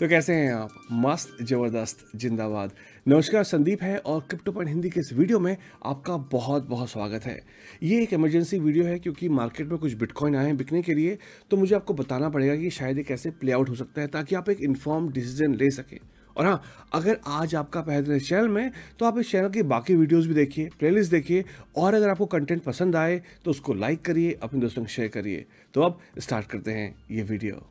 तो कैसे हैं आप? मस्त, ज़बरदस्त, जिंदाबाद। नमस्कार, संदीप है और क्रिप्टो पॉइंट हिंदी के इस वीडियो में आपका बहुत-बहुत स्वागत है। ये एक इमरजेंसी वीडियो है क्योंकि मार्केट में कुछ बिटकॉइन आए हैं बिकने के लिए, तो मुझे आपको बताना पड़ेगा कि शायद ये कैसे प्ले आउट हो सकता है ताकि आप एक इन्फॉर्म्ड डिसीजन ले सकें। और हाँ, अगर आज आपका पहला दिन इस चैनल में, तो आप इस चैनल की बाकी वीडियोज़ भी देखिए, प्लेलिस्ट देखिए और अगर आपको कंटेंट पसंद आए, तो उसको लाइक करिए, अपने दोस्तों को शेयर करिए। तो अब स्टार्ट करते हैं ये वीडियो।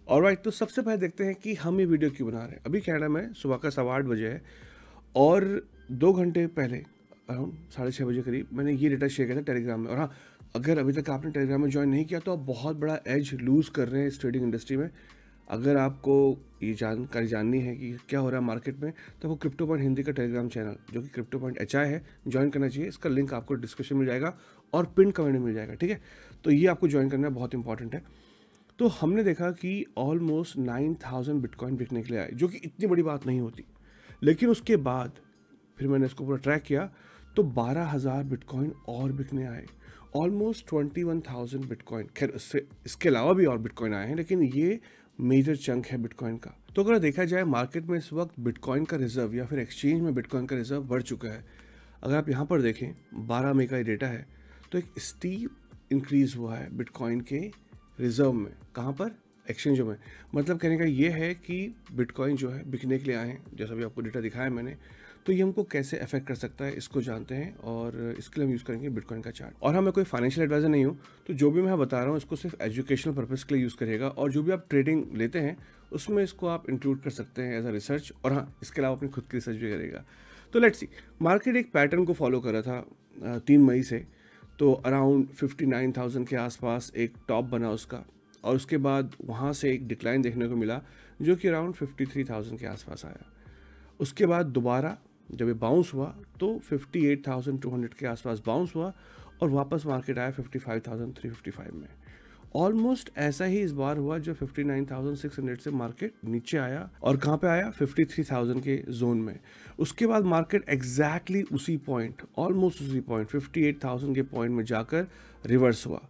ऑलराइट, तो सबसे पहले देखते हैं कि हम ये वीडियो क्यों बना रहे हैं। अभी कनाडा में सुबह का 8:15 बजे है और 2 घंटे पहले अराउंड 6:30 बजे करीब मैंने ये डेटा शेयर किया था टेलीग्राम में। और हाँ, अगर अभी तक आपने टेलीग्राम में ज्वाइन नहीं किया तो आप बहुत बड़ा एज लूज़ कर रहे हैं इस ट्रेडिंग इंडस्ट्री में। अगर आपको ये जानकारी जाननी है कि क्या हो रहा है मार्केट में, तो आपको क्रिप्टो पॉइंट हिंदी का टेलीग्राम चैनल जो कि क्रिप्टो पॉइंट HI है, ज्वाइन करना चाहिए। इसका लिंक आपको डिस्क्रिप्शन में मिल जाएगा और पिन कमेंट में मिल जाएगा, ठीक है। तो ये आपको ज्वाइन करना बहुत इंपॉर्टेंट है। तो हमने देखा कि ऑलमोस्ट 9000 बिटकॉइन बिकने के लिए आए, जो कि इतनी बड़ी बात नहीं होती। लेकिन उसके बाद फिर मैंने इसको पूरा ट्रैक किया तो 12000 बिटकॉइन और बिकने आए, ऑलमोस्ट 21000 बिटकॉइन। खैर इसके अलावा भी और बिटकॉइन आए हैं, लेकिन ये मेजर चंक है बिटकॉइन का। तो अगर देखा जाए मार्केट में इस वक्त बिटकॉइन का रिजर्व या फिर एक्सचेंज में बिटकॉइन का रिजर्व बढ़ चुका है। अगर आप यहाँ पर देखें 12 मई का ये डेटा है, तो एक स्टीप इंक्रीज हुआ है बिटकॉइन के रिजर्व में। कहाँ पर? एक्सचेंजों में। मतलब कहने का ये है कि बिटकॉइन जो है बिकने के लिए आए हैं, जैसा भी आपको डेटा दिखाया मैंने। तो ये हमको कैसे अफेक्ट कर सकता है इसको जानते हैं और इसके लिए हम यूज़ करेंगे बिटकॉइन का चार्ट। और हाँ, मैं कोई फाइनेंशियल एडवाइजर नहीं हूँ, तो जो भी मैं बता रहा हूँ इसको सिर्फ एजुकेशनल पर्पज़ के लिए यूज़ करिएगा और जो भी आप ट्रेडिंग लेते हैं उसमें इसको आप इंक्लूड कर सकते हैं एज अ रिसर्च। और हाँ, इसके अलावा अपनी खुद की रिसर्च भी करेगा। तो लेट्स सी, मार्केट एक पैटर्न को फॉलो कर रहा था 3 मई से। तो अराउंड 59,000 के आसपास एक टॉप बना उसका, और उसके बाद वहाँ से एक डिक्लाइन देखने को मिला जो कि अराउंड 53,000 के आसपास आया। उसके बाद दोबारा जब ये बाउंस हुआ तो 58,200 के आसपास बाउंस हुआ और वापस मार्केट आया 55,355 में। ऑलमोस्ट ऐसा ही इस बार हुआ जो 59,600 से मार्केट नीचे आया और कहाँ पे आया? 53,000 के जोन में। उसके बाद मार्केट एग्जैक्टली उसी पॉइंट, ऑलमोस्ट उसी पॉइंट 58,000 के पॉइंट में जाकर रिवर्स हुआ।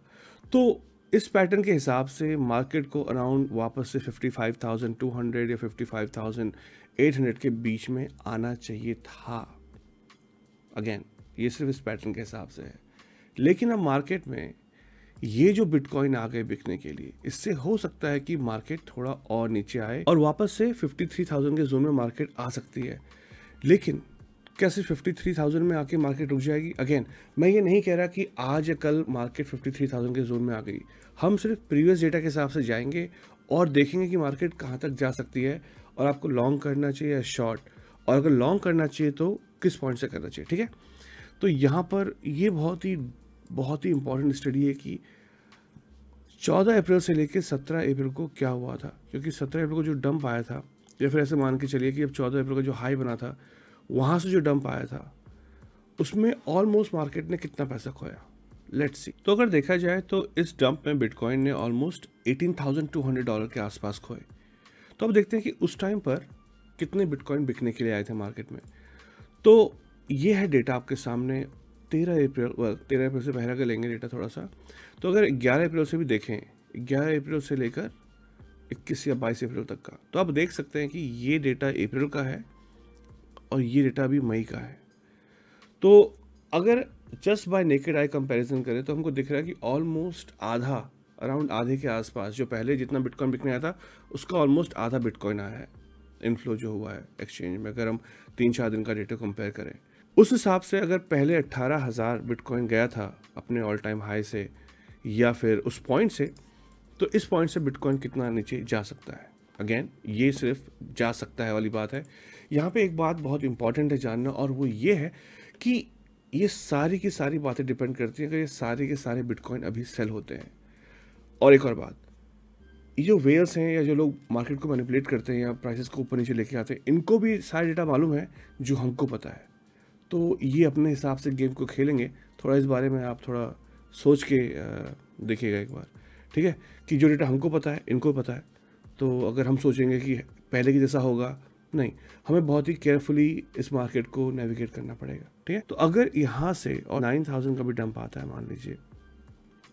तो इस पैटर्न के हिसाब से मार्केट को अराउंड वापस से 55,200 या 55,800 के बीच में आना चाहिए था। अगेन, ये सिर्फ इस पैटर्न के हिसाब से है। लेकिन अब मार्केट में ये जो बिटकॉइन आ गए बिकने के लिए, इससे हो सकता है कि मार्केट थोड़ा और नीचे आए और वापस से 53,000 के जोन में मार्केट आ सकती है। लेकिन क्या सिर्फ 53,000 में आके मार्केट रुक जाएगी? अगेन, मैं ये नहीं कह रहा कि आज या कल मार्केट 53,000 के जोन में आ गई। हम सिर्फ प्रीवियस डेटा के हिसाब से जाएंगे और देखेंगे कि मार्केट कहाँ तक जा सकती है और आपको लॉन्ग करना चाहिए या शॉर्ट, और अगर लॉन्ग करना चाहिए तो किस पॉइंट से करना चाहिए, ठीक है। तो यहाँ पर ये बहुत ही इंपॉर्टेंट स्टडी है कि 14 अप्रैल से लेकर 17 अप्रैल को क्या हुआ था। क्योंकि 17 अप्रैल को जो डंप आया था, या फिर ऐसे मान के चलिए कि अब 14 अप्रैल का जो हाई बना था, वहाँ से जो डंप आया था उसमें ऑलमोस्ट मार्केट ने कितना पैसा खोया, लेट्स सी। तो अगर देखा जाए तो इस डंप में बिटकॉइन ने ऑलमोस्ट $18,200 के आसपास खोए। तो अब देखते हैं कि उस टाइम पर कितने बिटकॉइन बिकने के लिए आए थे मार्केट में। तो ये है डेटा आपके सामने 13 अप्रैल से पहले का लेंगे डेटा थोड़ा सा। तो अगर 11 अप्रैल से भी देखें, 11 अप्रैल से लेकर 21 या 22 अप्रैल तक का, तो आप देख सकते हैं कि ये डेटा अप्रैल का है और ये डेटा भी मई का है। तो अगर just by naked eye comparison करें तो हमको दिख रहा है कि ऑलमोस्ट आधा, अराउंड आधे के आसपास, जो पहले जितना बिटकॉइन बिकने आया था उसका ऑलमोस्ट आधा बिटकॉइन आया है इनफ्लो जो हुआ है एक्सचेंज में। अगर हम 3-4 दिन का डेटा कंपेयर करें उस हिसाब से, अगर पहले 18,000 बिटकॉइन गया था अपने ऑल टाइम हाई से या फिर उस पॉइंट से, तो इस पॉइंट से बिटकॉइन कितना नीचे जा सकता है। अगेन, ये सिर्फ जा सकता है वाली बात है। यहाँ पे एक बात बहुत इंपॉर्टेंट है जानना, और वो ये है कि ये सारी की सारी बातें डिपेंड करती हैं अगर ये सारे के सारे बिटकॉइन अभी सेल होते हैं। और एक और बात, ये जो वेयर्स हैं या जो लोग मार्केट को मैनिपुलेट करते हैं या प्राइसेस को ऊपर नीचे लेके आते हैं, इनको भी सारा डेटा मालूम है जो हमको पता है। तो ये अपने हिसाब से गेम को खेलेंगे। थोड़ा इस बारे में आप थोड़ा सोच के देखिएगा एक बार, ठीक है, कि जो डेटा हमको पता है इनको पता है। तो अगर हम सोचेंगे कि पहले की जैसा होगा नहीं, हमें बहुत ही केयरफुली इस मार्केट को नेविगेट करना पड़ेगा, ठीक है। तो अगर यहाँ से और 9000 का भी डंप आता है मान लीजिए,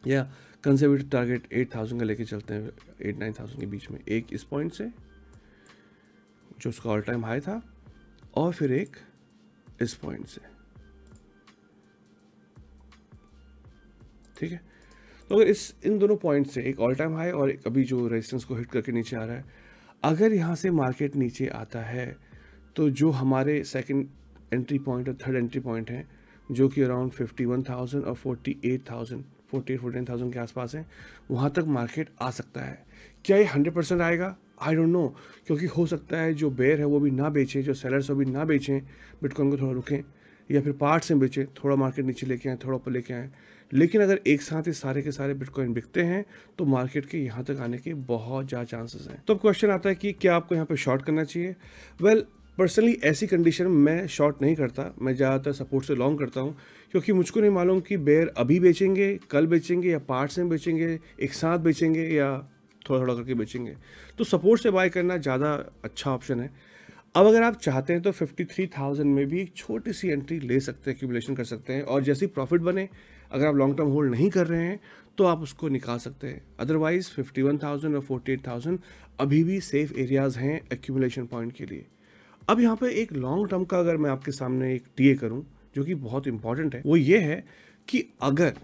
या कंजर्वेटिव टारगेट 8000 का लेके चलते हैं 8-9000 के बीच में, एक इस पॉइंट से जो उसका ऑल टाइम हाई था, और फिर एक इस पॉइंट से, ठीक है। तो अगर इन दोनों पॉइंट से, एक ऑल टाइम हाई और एक अभी जो रेजिस्टेंस को हिट करके नीचे आ रहा है, अगर यहाँ से मार्केट नीचे आता है तो जो हमारे सेकंड एंट्री पॉइंट और थर्ड एंट्री पॉइंट हैं, जो कि अराउंड 51,000 और 48,000 के आसपास हैं, वहाँ तक मार्केट आ सकता है। क्या ये 100% आएगा? आई डोंट नो, क्योंकि हो सकता है जो बेयर है वो भी ना बेचें, जो सेलर्स वो भी ना बेचें, बिटकॉइन को थोड़ा रुकें, या फिर पार्ट में बेचें, थोड़ा मार्केट नीचे लेके आए, थोड़ा ऊपर लेके आए। लेकिन अगर एक साथ ही सारे के सारे बिटकॉइन बिकते हैं तो मार्केट के यहाँ तक आने के बहुत ज़्यादा चांसेस हैं। तो अब क्वेश्चन आता है कि क्या आपको यहाँ पे शॉर्ट करना चाहिए? वेल, पर्सनली ऐसी कंडीशन में मैं शॉर्ट नहीं करता, मैं ज़्यादातर सपोर्ट से लॉन्ग करता हूँ, क्योंकि मुझको नहीं मालूम कि बेयर अभी बेचेंगे, कल बेचेंगे, या पार्ट्स में बेचेंगे, एक साथ बेचेंगे, या थोड़ा थोड़ा करके बेचेंगे। तो सपोर्ट से बाय करना ज़्यादा अच्छा ऑप्शन है। अब अगर आप चाहते हैं तो 53,000 में भी एक छोटी सी एंट्री ले सकते हैं, एक्यूमुलेशन कर सकते हैं, और जैसे ही प्रॉफिट बने, अगर आप लॉन्ग टर्म होल्ड नहीं कर रहे हैं तो आप उसको निकाल सकते हैं। अदरवाइज 51,000 और 48,000 अभी भी सेफ एरियाज हैं एक्यूमुलेशन पॉइंट के लिए। अब यहाँ पे एक लॉन्ग टर्म का अगर मैं आपके सामने एक टीए करूँ जो कि बहुत इंपॉर्टेंट है, वो ये है कि अगर,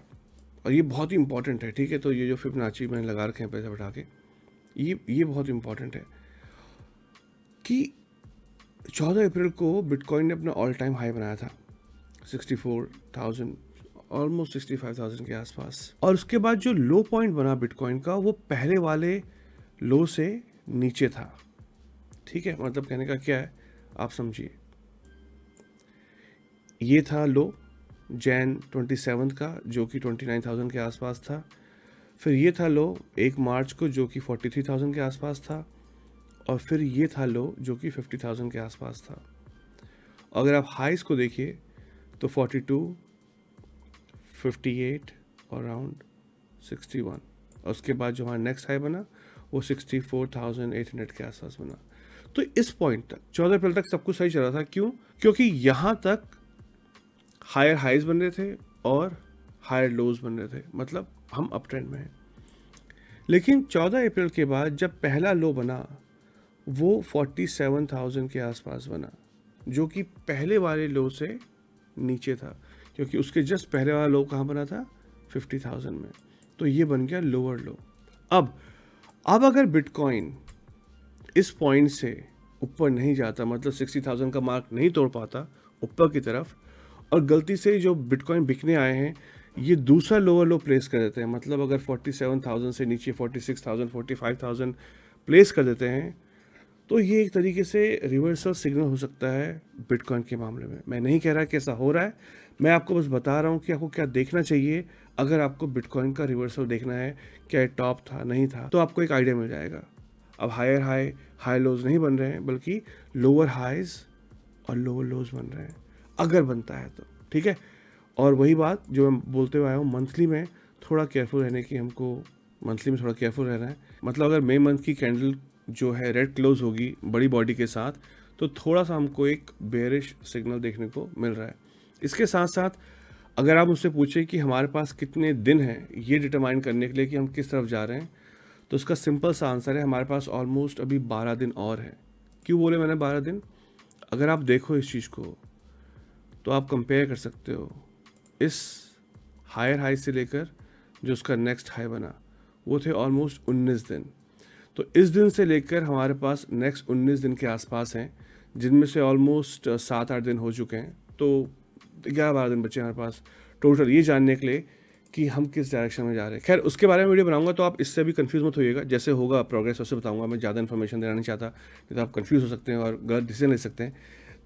और ये बहुत ही इंपॉर्टेंट है, ठीक है, तो ये जो फिबोनाची मैंने लगा रखे हैं पैसे बढ़ा के, ये बहुत इंपॉर्टेंट है कि 14 अप्रैल को बिटकॉइन ने अपना ऑल टाइम हाई बनाया था 64,000, ऑलमोस्ट 65,000 के आसपास, और उसके बाद जो लो पॉइंट बना बिटकॉइन का वो पहले वाले लो से नीचे था, ठीक है। मतलब कहने का क्या है, आप समझिए, ये था लो जैन 27 का जो कि 29,000 के आसपास था, फिर ये था लो 1 मार्च को जो कि 43,000 के आसपास था, और फिर ये था लो जो कि 50,000 के आसपास था। अगर आप हाइस को देखिए तो 42, 58 और अराउंड 61, और उसके बाद जो हमारा नेक्स्ट हाई बना वो 64,800 के आसपास बना। तो इस पॉइंट तक 14 अप्रैल तक सब कुछ सही चल रहा था। क्यों? क्योंकि यहाँ तक हायर हाइज बन रहे थे और हायर लोज बन रहे थे, मतलब हम अप ट्रेंड में हैं। लेकिन 14 अप्रैल के बाद जब पहला लो बना वो 47,000 के आसपास बना, जो कि पहले वाले लो से नीचे था, क्योंकि उसके जस्ट पहले वाला लो कहाँ बना था? 50,000 में। तो ये बन गया लोअर लो। अब अगर बिटकॉइन इस पॉइंट से ऊपर नहीं जाता, मतलब 60,000 का मार्क नहीं तोड़ पाता ऊपर की तरफ, और गलती से जो बिटकॉइन बिकने आए हैं ये दूसरा लोअर लो प्लेस कर देते हैं, मतलब अगर 47,000 से नीचे 46,000, 45,000 प्लेस कर देते हैं, तो ये एक तरीके से रिवर्सल सिग्नल हो सकता है बिटकॉइन के मामले में। मैं नहीं कह रहा कि ऐसा हो रहा है, मैं आपको बस बता रहा हूँ कि आपको क्या देखना चाहिए अगर आपको बिटकॉइन का रिवर्सल देखना है, क्या टॉप था नहीं था, तो आपको एक आइडिया मिल जाएगा। अब हायर हाई लोज नहीं बन रहे हैं, बल्कि लोअर हाइज और लोअर लोज बन रहे हैं, अगर बनता है तो, ठीक है। और वही बात जो मैं बोलते हुए आया हूँ, मंथली में थोड़ा केयरफुल रहने की, हमको मंथली में थोड़ा केयरफुल रहना है। मतलब अगर मई मंथ की कैंडल जो है रेड क्लोज होगी बड़ी बॉडी के साथ, तो थोड़ा सा हमको एक बेयरिश सिग्नल देखने को मिल रहा है। इसके साथ साथ अगर आप मुझसे पूछें कि हमारे पास कितने दिन हैं ये डिटरमाइन करने के लिए कि हम किस तरफ जा रहे हैं, तो उसका सिंपल सा आंसर है हमारे पास ऑलमोस्ट अभी 12 दिन और है। क्यों बोले मैंने 12 दिन? अगर आप देखो इस चीज़ को तो आप कंपेयर कर सकते हो इस हायर हाई से लेकर जो उसका नेक्स्ट हाई बना वो थे ऑलमोस्ट 19 दिन। तो इस दिन से लेकर हमारे पास नेक्स्ट 19 दिन के आसपास हैं, जिनमें से ऑलमोस्ट 7-8 दिन हो चुके हैं, तो 11-12 दिन बचे हमारे पास टोटल ये जानने के लिए कि हम किस डायरेक्शन में जा रहे हैं। खैर उसके बारे में वीडियो बनाऊंगा, तो आप इससे भी कंफ्यूज मत होइएगा, जैसे होगा प्रोग्रेस वैसे बताऊंगा। मैं ज़्यादा इन्फॉर्मेशन देना नहीं चाहता, नहीं तो आप कंफ्यूज हो सकते हैं और गलत डिसीजन ले सकते हैं।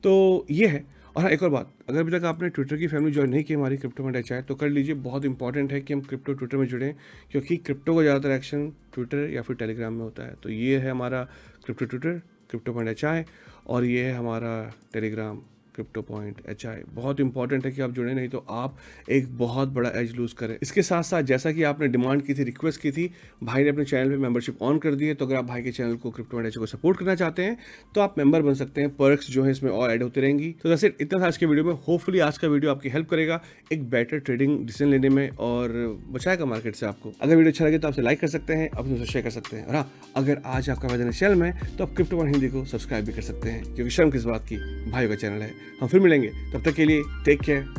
तो ये है। और हाँ, एक और बात, अगर अभी तक आपने ट्विटर की फैमिली ज्वाइन नहीं की हमारी क्रिप्टो में HI, तो कर लीजिए। बहुत इंपॉर्टेंट है कि हम क्रिप्टो ट्विटर में जुड़ें, क्योंकि क्रिप्टो का ज़्यादातर एक्शन ट्विटर या फिर टेलीग्राम में होता है। तो ये है हमारा क्रिप्टो ट्विटर, क्रिप्टो.HI, और ये है हमारा टेलीग्राम क्रिप्टो पॉइंट, HI, बहुत इंपॉर्टेंट है कि आप जुड़े, नहीं तो आप एक बहुत बड़ा एज लूज करें। इसके साथ साथ जैसा कि आपने डिमांड की थी, रिक्वेस्ट की थी, भाई ने अपने चैनल पे मेंबरशिप ऑन कर दी है, तो अगर आप भाई के चैनल को क्रिप्टो पॉइंट HI को सपोर्ट करना चाहते हैं तो आप मेंबर बन सकते हैं। पर्क्स जो है इसमें और ऐड होती रहेंगी। तो जैसे इतना था आज के वीडियो में। होपफुली आज का वीडियो आपकी हेल्प करेगा एक बेटर ट्रेडिंग डिसीजन लेने में और बचाएगा मार्केट से आपको। अगर वीडियो अच्छा लगे तो आपसे लाइक कर सकते हैं, अपने दोस्तों से शेयर कर सकते हैं। और हाँ, अगर आज आपका वजन चैनल में तो आप क्रिप्टो पॉइंट हिंदी को सब्सक्राइब भी कर सकते हैं, क्योंकि शर्म किस बात की, भाइयों का चैनल है। हम फिर मिलेंगे, तब तक के लिए take care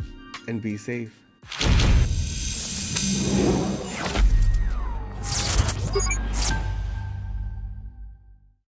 and be safe.